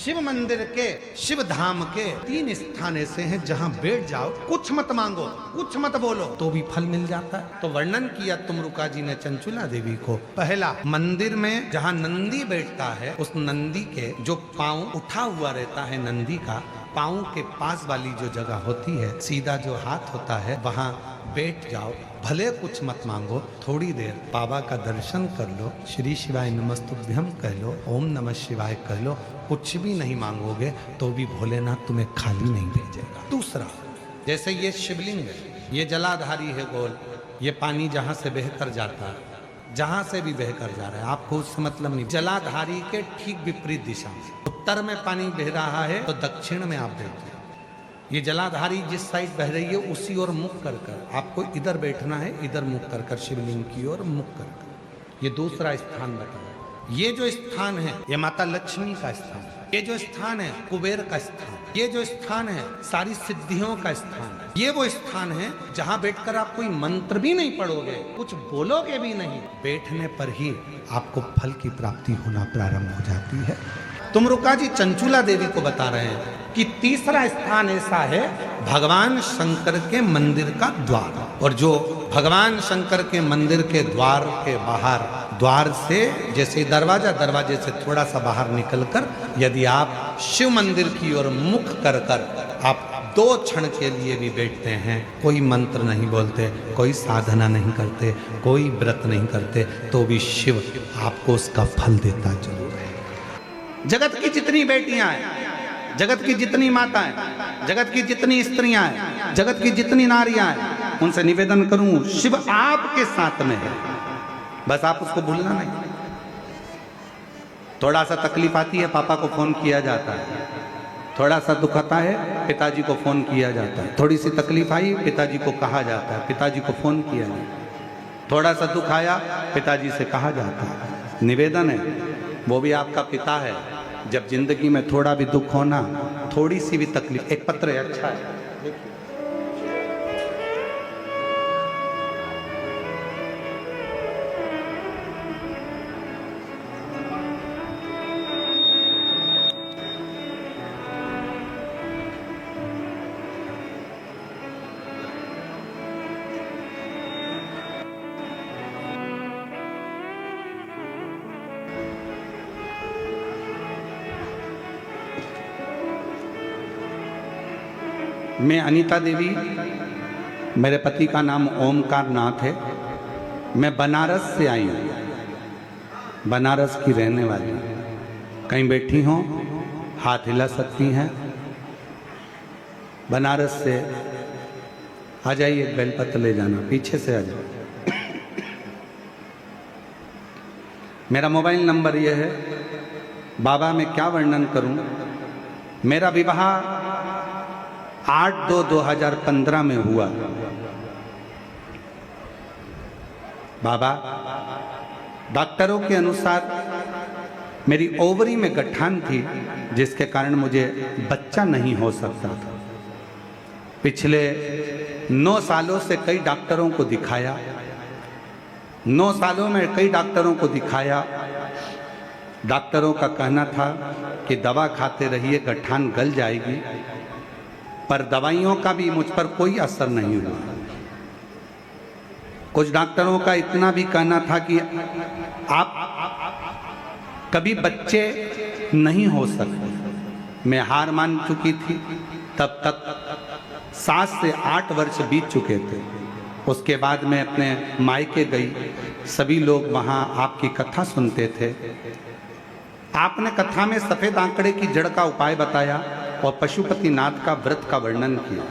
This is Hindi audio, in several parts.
शिव मंदिर के, शिव धाम के 3 स्थान ऐसे हैं जहां बैठ जाओ, कुछ मत मांगो, कुछ मत बोलो तो भी फल मिल जाता है। तो वर्णन किया तुमरुका जी ने चंचुला देवी को। पहला, मंदिर में जहां नंदी बैठता है, उस नंदी के जो पांव उठा हुआ रहता है, नंदी का पांव के पास वाली जो जगह होती है, सीधा जो हाथ होता है, वहां बैठ जाओ। भले कुछ मत मांगो, थोड़ी देर बाबा का दर्शन कर लो, श्री शिवाय नमस्तुभ्यम कह लो, ओम नमः शिवाय कह लो, कुछ भी नहीं मांगोगे तो भी भोलेनाथ तुम्हें खाली नहीं भेजेगा। दूसरा, जैसे ये शिवलिंग है, ये जलाधारी है गोल, ये पानी जहां से बहकर जाता है, जहां से भी बहकर जा रहा है, आपको उससे मतलब नहीं। जलाधारी के ठीक विपरीत दिशा में, उत्तर में पानी बह रहा है तो दक्षिण में आप बैठिए। ये जलाधारी जिस साइड बह रही है उसी ओर मुख कर कर आपको इधर बैठना है, इधर मुख कर कर शिवलिंग की ओर मुख कर कर। ये दूसरा स्थान बताया। ये जो स्थान है, ये माता लक्ष्मी का स्थान है। ये जो स्थान है, कुबेर का स्थान। ये जो स्थान है, सारी सिद्धियों का स्थान है। ये वो स्थान है जहां बैठकर आप कोई मंत्र भी नहीं पढ़ोगे, कुछ बोलोगे भी नहीं, बैठने पर ही आपको फल की प्राप्ति होना प्रारंभ हो जाती है। तुमरुका जी चंचुला देवी को बता रहे हैं कि तीसरा स्थान ऐसा है, भगवान शंकर के मंदिर का द्वार। और जो भगवान शंकर के मंदिर के द्वार के बाहर, द्वार से जैसे दरवाजे से थोड़ा सा बाहर निकलकर यदि आप शिव मंदिर की ओर मुख कर कर आप 2 क्षण के लिए भी बैठते हैं, कोई मंत्र नहीं बोलते, कोई साधना नहीं करते, कोई व्रत नहीं करते, तो भी शिव आपको उसका फल देता जरूर है। जगत की जितनी बेटियां हैं, जगत की जितनी माताएं, जगत की जितनी स्त्रियां हैं, जगत की जितनी नारियां हैं, उनसे निवेदन करूं, शिव आपके साथ में है, बस आप उसको भूलना नहीं। थोड़ा सा तकलीफ आती है, पापा को फोन किया जाता है। थोड़ा सा दुख आता है, पिताजी को फोन किया जाता है। थोड़ी सी तकलीफ आई, पिताजी को कहा जाता है, पिताजी को फोन किया जाता है। थोड़ा सा दुख आया, पिताजी से कहा जाता है। निवेदन है, वो भी आपका पिता है। जब जिंदगी में थोड़ा भी दुख होना, थोड़ी सी भी तकलीफ, एक पत्र है, अच्छा है, मैं अनीता देवी, मेरे पति का नाम ओमकार नाथ है। मैं बनारस से आई हूँ, बनारस की रहने वाली। कहीं बैठी हो, हाथ हिला सकती हैं। बनारस से आ जाइए, बेलपत्र ले जाना, पीछे से आ जाओ। मेरा मोबाइल नंबर यह है। बाबा मैं क्या वर्णन करूं। मेरा विवाह 8/2/2015 में हुआ। बाबा, डॉक्टरों के अनुसार मेरी ओवरी में गठान थी, जिसके कारण मुझे बच्चा नहीं हो सकता था। पिछले 9 सालों से कई डॉक्टरों को दिखाया। 9 सालों में कई डॉक्टरों को दिखाया। डॉक्टरों का कहना था कि दवा खाते रहिए, गठान गल जाएगी, पर दवाइयों का भी मुझ पर कोई असर नहीं हुआ। कुछ डॉक्टरों का इतना भी कहना था कि आप कभी बच्चे नहीं हो सकते। मैं हार मान चुकी थी। तब तक 7 से 8 वर्ष बीत चुके थे। उसके बाद मैं अपने मायके गई। सभी लोग वहाँ आपकी कथा सुनते थे। आपने कथा में सफेद आंकड़े की जड़ का उपाय बताया और पशुपतिनाथ का व्रत का वर्णन किया।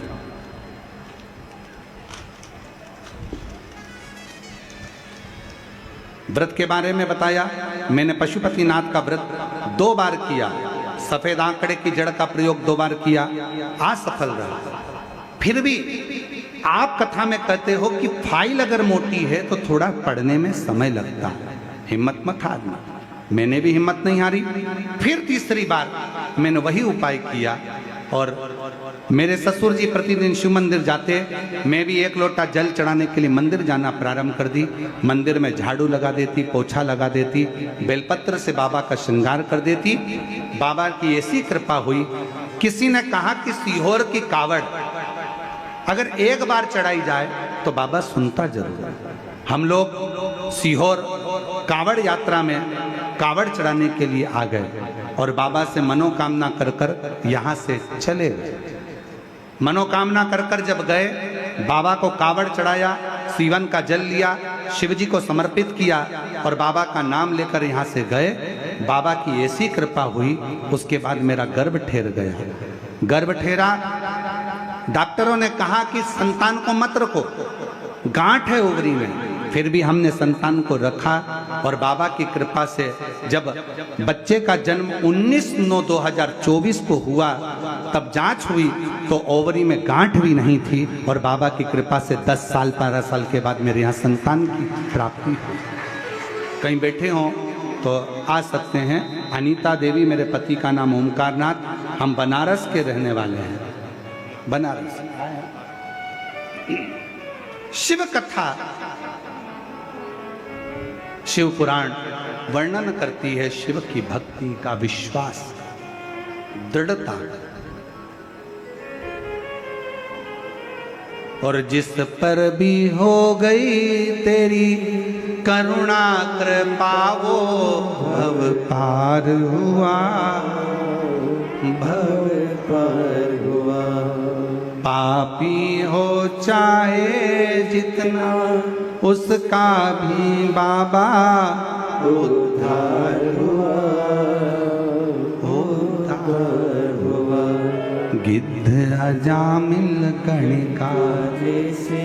व्रत के बारे में बताया। मैंने पशुपतिनाथ का व्रत 2 बार किया। सफेद आंकड़े की जड़ का प्रयोग 2 बार किया, असफल रहा। फिर भी आप कथा में कहते हो कि फाइल अगर मोटी है तो थोड़ा पढ़ने में समय लगता है, हिम्मत मत हारना। मैंने भी हिम्मत नहीं हारी। फिर तीसरी बार मैंने वही उपाय किया और मेरे ससुर जी प्रतिदिन शिव मंदिर जाते, मैं भी एक लोटा जल चढ़ाने के लिए मंदिर जाना प्रारंभ कर दी। मंदिर में झाड़ू लगा देती, पोछा लगा देती, बेलपत्र से बाबा का श्रृंगार कर देती। बाबा की ऐसी कृपा हुई, किसी ने कहा कि सीहोर की कावड़ अगर एक बार चढ़ाई जाए तो बाबा सुनता जरूर है। हम लोग सीहोर कावड़ यात्रा में कावड़ चढ़ाने के लिए आ गए और बाबा से मनोकामना कर कर यहाँ से चले गए। मनोकामना कर कर जब गए, बाबा को कावड़ चढ़ाया, सीवन का जल लिया, शिव जी को समर्पित किया और बाबा का नाम लेकर यहाँ से गए। बाबा की ऐसी कृपा हुई, उसके बाद मेरा गर्भ ठेर गया। गर्भ ठेरा, डॉक्टरों ने कहा कि संतान को मत रखो, गांठ है ओवरी में, फिर भी हमने संतान को रखा। और बाबा की कृपा से जब बच्चे का जन्म 19/9/2024 को हुआ, तब जांच हुई तो ओवरी में गांठ भी नहीं थी। और बाबा की कृपा से 10 साल 12 साल के बाद मेरे यहाँ संतान की प्राप्ति हुई। कहीं बैठे हों तो आ सकते हैं। अनीता देवी, मेरे पति का नाम ओमकारनाथ, हम बनारस के रहने वाले हैं। बनारस शिव कथा, शिव पुराण वर्णन करती है शिव की भक्ति का विश्वास, दृढ़ता। और जिस पर भी हो गई तेरी करुणा कृपा, वो भव पार हुआ, भव पार हुआ। पापी हो चाहे जितना, उसका भी बाबा उद्धार हुआ, उद्धार हुआ। गिद्ध अजामिल कणिका जैसे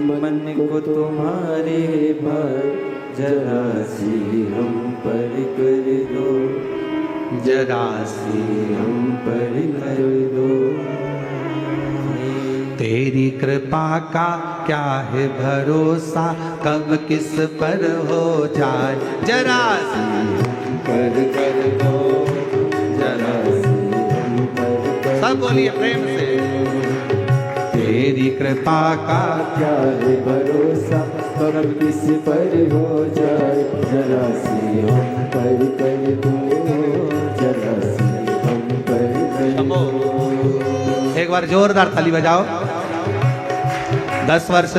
मन को तुम्हारे भर, जरा सी हम पर कर दो, जरा सी हम पर कर दो। तेरी कृपा का क्या है भरोसा, कब किस पर हो जाए, जरा सी हम पर कर दो, जरा सी हम पर कर। सब बोलिए प्रेम से। तेरी कृपा का क्या है भरोसा, कब किस पर हो जाए, जरा सी हम पर कर दो, जरा सी हम पर कर दो। एक बार जोरदार ताली बजाओ। 10 वर्ष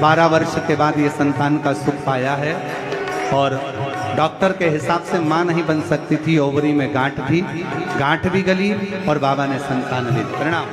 12 वर्ष के बाद ये संतान का सुख पाया है। और डॉक्टर के हिसाब से मां नहीं बन सकती थी, ओवरी में गांठ थी, गांठ भी गली और बाबा ने संतान दी। प्रणाम।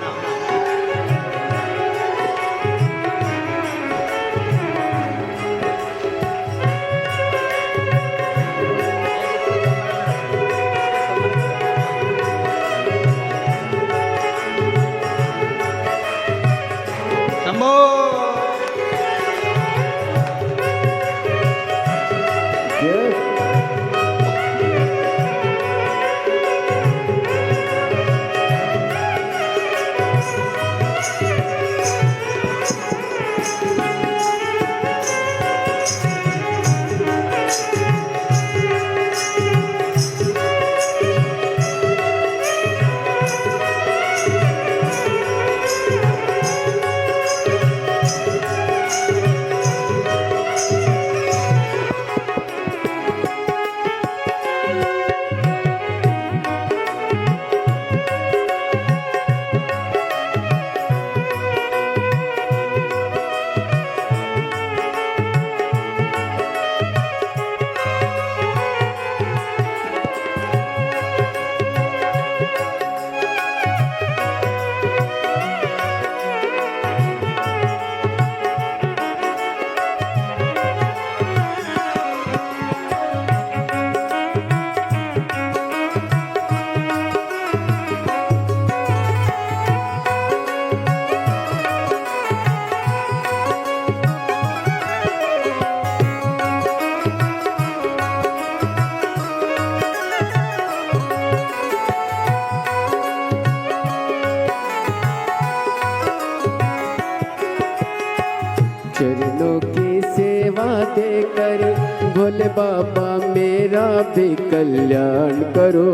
भोले बाबा मेरा भी कल्याण करो,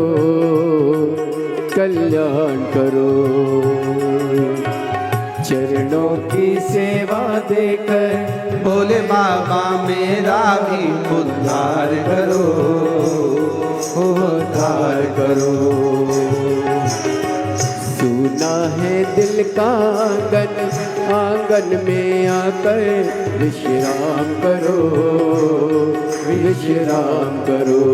कल्याण करो। चरणों की सेवा देकर बोले बाबा मेरा भी उद्धार करो, उद्धार करो। सुना है दिल का आंगन, आंगन में आकर विश्राम करो, विश्राम करो।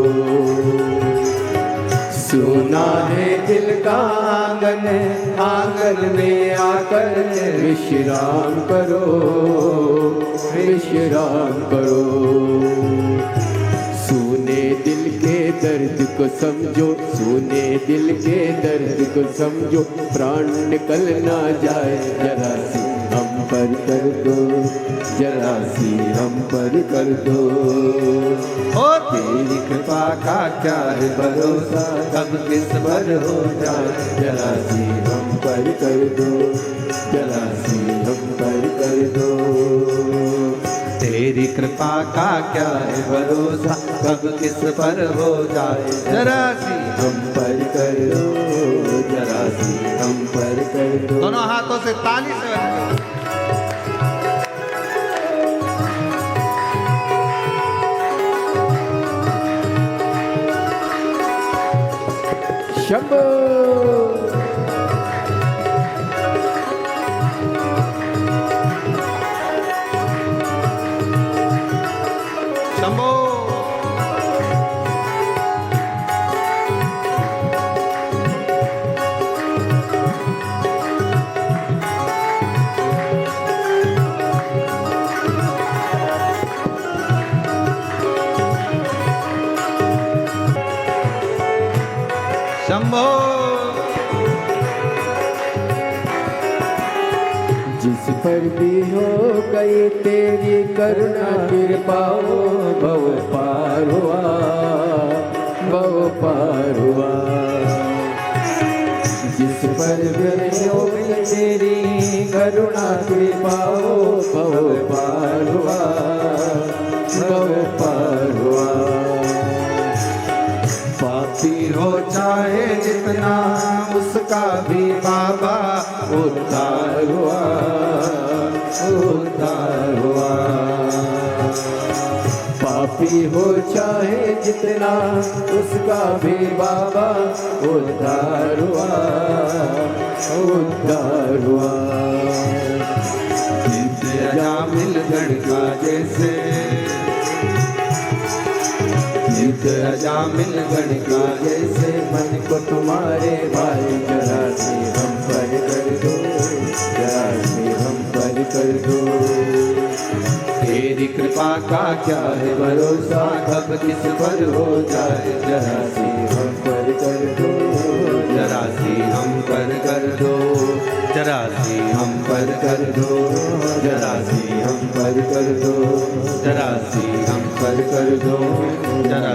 सुना है दिल का आंगन, आंगन में आकर विश्राम करो, विश्राम करो। सुने दिल के दर्द को समझो, सुने दिल के दर्द को समझो, प्राण निकल ना जाए जरा सी हम पर कर दो, जरा सी हम पर कर दो। ओ तेरी कृपा का क्या है भरोसा, कब किस पर हो जाए, जरा सी हम पर कर दो, जरा सी हम पर कर दो। तेरी कृपा का क्या है भरोसा, कब किस पर हो जाए, जरा सी हम पर कर दो, जरा सी हम पर कर दो। दोनों हाथों से ताली से शंभो। शंभो। शंभो। जिस पर भी हो गई तेरी करुणा कृपा हो, भव पार हुआ, भव पार हुआ। जिस पर भी हो गई तेरी करुणा कृपा हो, भव पार हुआ, भव पार हुआ। पापी हो चाहे जितना उसका भी बाबा उद्धार हुआ, उद्धार हुआ। पापी हो चाहे जितना उसका भी बाबा उद्धार हुआ, उद्धार हुआ। मिल गणका जैसे मिल गणका जैसे मन को तुम्हारे भाई, जरा से हम पर कर दो, जरा से हम पर कर दो। तेरी कृपा का क्या है भरोसा, कब किस पर हो जाए, जरा से हम पर कर दो, जरा सी हम पर कर दो, जरा सी हम पर कर दो, जरा सी हम पर कर दो, जरा सी हम पर कर दो, जरा